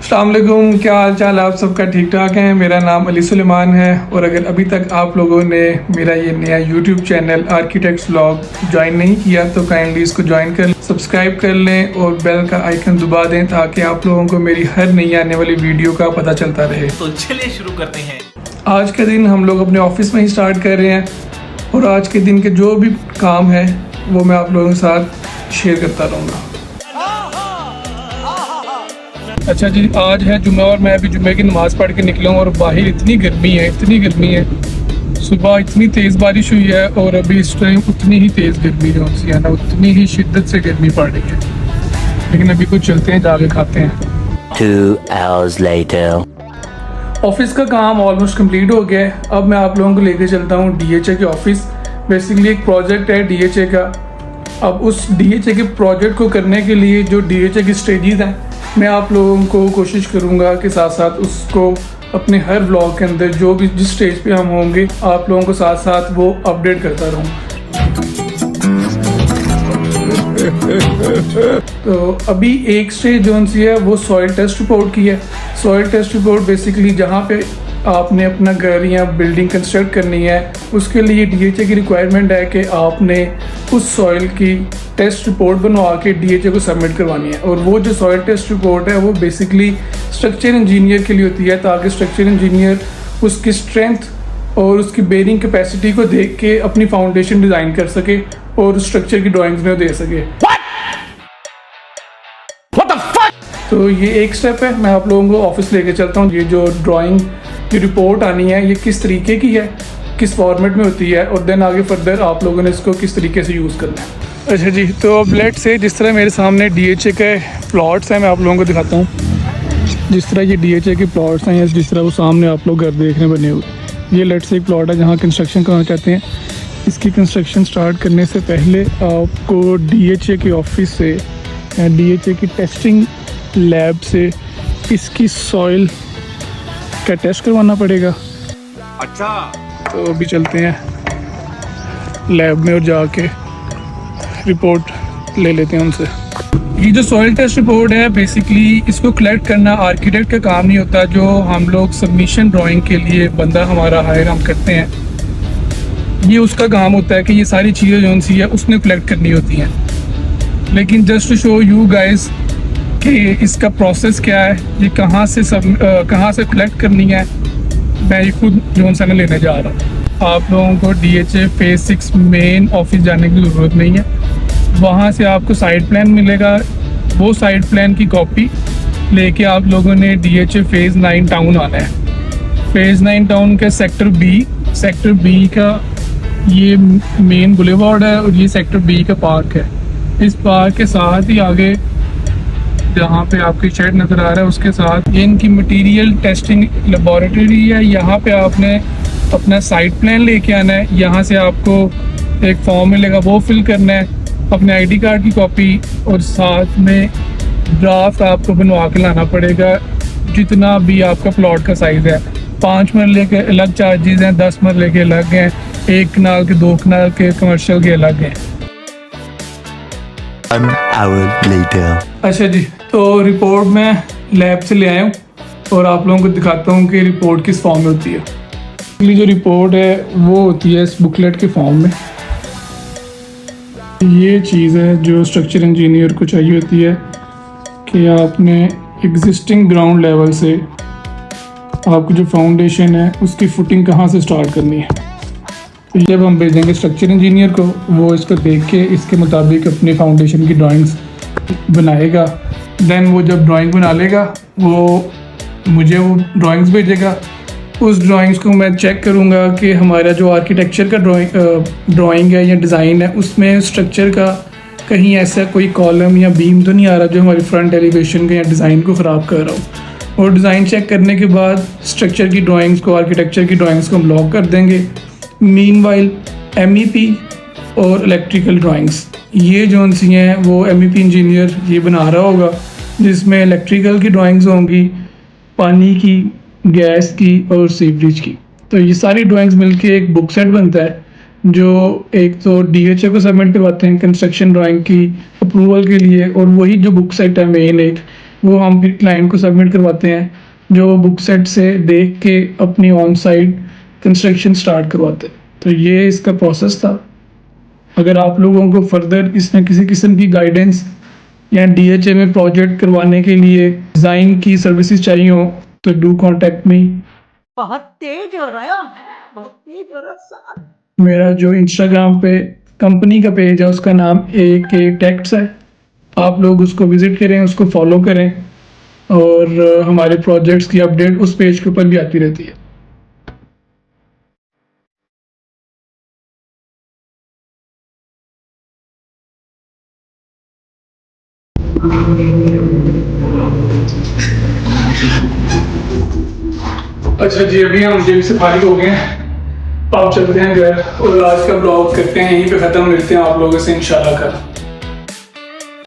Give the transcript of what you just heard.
अस्सलाम वालेकुम, क्या हाल चाल आप सबका? ठीक ठाक है। मेरा नाम अली सुलेमान है और अगर अभी तक आप लोगों ने मेरा ये नया YouTube channel architects vlog join नहीं किया तो काइंडली इसको ज्वाइन कर सब्सक्राइब कर लें और बेल का आइकन दबा दें ताकि आप लोगों को मेरी हर नई आने वाली वीडियो का पता चलता रहे। तो चलिए शुरू करते हैं। आज के दिन हम लोग अपने ऑफिस में ही स्टार्ट कर रहे हैं और आज के दिन के जो भी काम है वो मैं आप लोगों के साथ शेयर करता रहूँगा। अच्छा जी, आज है जुम्मा और मैं अभी जुम्मे की नमाज़ पढ़ के निकला हूँ और बाहर इतनी गर्मी है। सुबह इतनी तेज़ बारिश हुई है और अभी इस टाइम उतनी ही तेज़ गर्मी जो सी है ना, उतनी ही शिद्दत से गर्मी पड़ रही है। लेकिन अभी कुछ चलते हैं, जाके खाते हैं। 2 hours later. ऑफिस का काम ऑलमोस्ट कंप्लीट हो गया है। अब मैं आप लोगों को लेके चलता हूँ DHA के ऑफिस। बेसिकली एक प्रोजेक्ट है DHA का। अब उस DHA के प्रोजेक्ट को करने के लिए जो DHA की स्टेजेस हैं मैं आप लोगों को कोशिश करूंगा कि साथ साथ उसको अपने हर व्लॉग के अंदर जो भी जिस स्टेज पे हम होंगे आप लोगों को साथ साथ वो अपडेट करता रहूँ। तो अभी एक स्टेज जो सी है वो सॉइल टेस्ट रिपोर्ट की है। सॉइल टेस्ट रिपोर्ट बेसिकली जहाँ पे आपने अपना घर या बिल्डिंग कंस्ट्रक्ट करनी है उसके लिए DHA की रिक्वायरमेंट है कि आपने उस सॉइल की टेस्ट रिपोर्ट बनवा के DHA को सबमिट करवानी है। और वो जो सॉइल टेस्ट रिपोर्ट है वो बेसिकली स्ट्रक्चर इंजीनियर के लिए होती है ताकि स्ट्रक्चर इंजीनियर उसकी स्ट्रेंथ और उसकी बेरिंग कैपेसिटी को देख के अपनी फाउंडेशन डिज़ाइन कर सके और उस स्ट्रक्चर की ड्राइंग्स में दे सके। तो ये एक स्टेप है। मैं आप लोगों को ऑफिस लेके चलता हूँ। ये जो ड्राइंग की रिपोर्ट आनी है ये किस तरीके की है, किस फॉर्मेट में होती है और देन आगे फर्दर आप लोगों ने इसको किस तरीके से यूज़ करना है। अच्छा जी, तो अब लेट से जिस तरह मेरे सामने DHA के प्लॉट्स हैं मैं आप लोगों को दिखाता हूँ। जिस तरह ये DHA के प्लॉट्स हैं या जिस तरह वो सामने आप लोग घर देख रहे हैं बने हुए, ये लेट से एक प्लॉट है जहाँ कंस्ट्रक्शन करना चाहते हैं। इसकी कंस्ट्रक्शन स्टार्ट करने से पहले आपको DHA के ऑफिस से या DHA की टेस्टिंग लैब से इसकी सॉइल का टेस्ट करवाना पड़ेगा। अच्छा, तो अभी चलते हैं लैब में और जाके रिपोर्ट ले लेते हैं उनसे। ये जो सॉइल टेस्ट रिपोर्ट है बेसिकली इसको कलेक्ट करना आर्किटेक्ट का काम नहीं होता। जो हम लोग सबमिशन ड्राइंग के लिए बंदा हमारा हायर हम करते हैं ये उसका काम होता है कि ये सारी चीज़ें जो सी है उसने कलेक्ट करनी होती हैं। लेकिन just to show you guys कि इसका प्रोसेस क्या है, ये कहाँ से कलेक्ट करनी है, मैं ये खुद जो सा लेने जा रहा हूँ। आप लोगों को DHA फेज़ 6 मेन ऑफिस जाने की ज़रूरत नहीं है। वहाँ से आपको साइट प्लान मिलेगा। वो साइट प्लान की कॉपी लेके आप लोगों ने DHA फेज़ 9 टाउन आना है। फेज़ 9 टाउन के सेक्टर बी का ये मेन बुलेवार्ड है और ये सेक्टर B का पार्क है। इस पार्क के साथ ही आगे जहाँ पे आपकी शेड नज़र आ रहा है उसके साथ ये इनकी मटेरियल टेस्टिंग लेबॉरेटरी है। यहाँ पे आपने अपना साइट प्लान लेके आना है। यहाँ से आपको एक फॉर्म मिलेगा वो फिल करना है, अपने ID कार्ड की कॉपी और साथ में ड्राफ्ट आपको बनवा के लाना पड़ेगा जितना भी आपका प्लॉट का साइज़ है। 5 मरले के अलग चार्जेस हैं, 10 मरले के अलग हैं, 1 कनाल के 2 कनाल के कमर्शियल के अलग हैं। 1 hour later. अच्छा जी, तो रिपोर्ट मैं लैब से ले आया हूँ और आप लोगों को दिखाता हूँ कि रिपोर्ट किस फॉर्म में होती है। ये जो रिपोर्ट है वो होती है इस बुकलेट के फॉर्म में। ये चीज़ है जो स्ट्रक्चर इंजीनियर को चाहिए होती है कि आपने एग्जिस्टिंग ग्राउंड लेवल से आपकी जो फाउंडेशन है उसकी फुटिंग कहाँ से स्टार्ट करनी है। तो जब हम भेजेंगे स्ट्रक्चर इंजीनियर को, वो इसको देख के इसके मुताबिक अपनी फाउंडेशन की ड्राइंग्स बनाएगा। देन वो जब ड्राइंग बना लेगा वो मुझे वो ड्राइंग्स भेजेगा। उस ड्राइंग्स को मैं चेक करूँगा कि हमारा जो आर्किटेक्चर का ड्राइंग है या डिज़ाइन है उसमें स्ट्रक्चर का कहीं ऐसा कोई कॉलम या बीम तो नहीं आ रहा जो हमारी फ्रंट एलिवेशन को या डिज़ाइन को ख़राब कर रहा हो। और डिज़ाइन चेक करने के बाद स्ट्रक्चर की ड्राइंग्स को, आर्किटेक्चर की ड्राइंग्स को हम लॉक कर देंगे। मीनवाइल MEP और इलेक्ट्रिकल ड्राइंग्स ये जो सी हैं वो MEP इंजीनियर ये बना रहा होगा जिसमें इलेक्ट्रिकल की ड्राइंग्स होंगी, पानी की, गैस की और सीवरेज की। तो ये सारी ड्राइंग्स मिलके एक बुक सेट बनता है जो एक तो DHA को सबमिट करवाते हैं कंस्ट्रक्शन ड्राइंग की अप्रूवल के लिए और वही जो बुक सेट है मेन एक वो हम फिर क्लाइंट को सबमिट करवाते हैं, जो बुक सेट से देख के अपनी ऑन साइट कंस्ट्रक्शन स्टार्ट करवाते हैं। तो ये इसका प्रोसेस था। अगर आप लोगों को फर्दर इसमें किसी किस्म की गाइडेंस या DHA में प्रोजेक्ट करवाने के लिए डिज़ाइन की सर्विसेज चाहिए हो तो डू कॉन्टेक्ट मी। बहुत तेज हो रहा है, बहुत तेज हो रहा है। मेरा जो इंस्टाग्राम पे कंपनी का पेज है उसका नाम AK टेक्ट्स है, आप लोग उसको विज़िट करें, उसको फॉलो करें और हमारे प्रोजेक्ट्स की अपडेट उस पेज के ऊपर भी आती रहती है। अच्छा जी, अभी हम जेल से फारिग हो गए हैं, आप चलते हैं घर और आज का ब्लॉग करते हैं यहीं पे ख़त्म। मिलते हैं आप लोगों से इंशाल्लाह कल।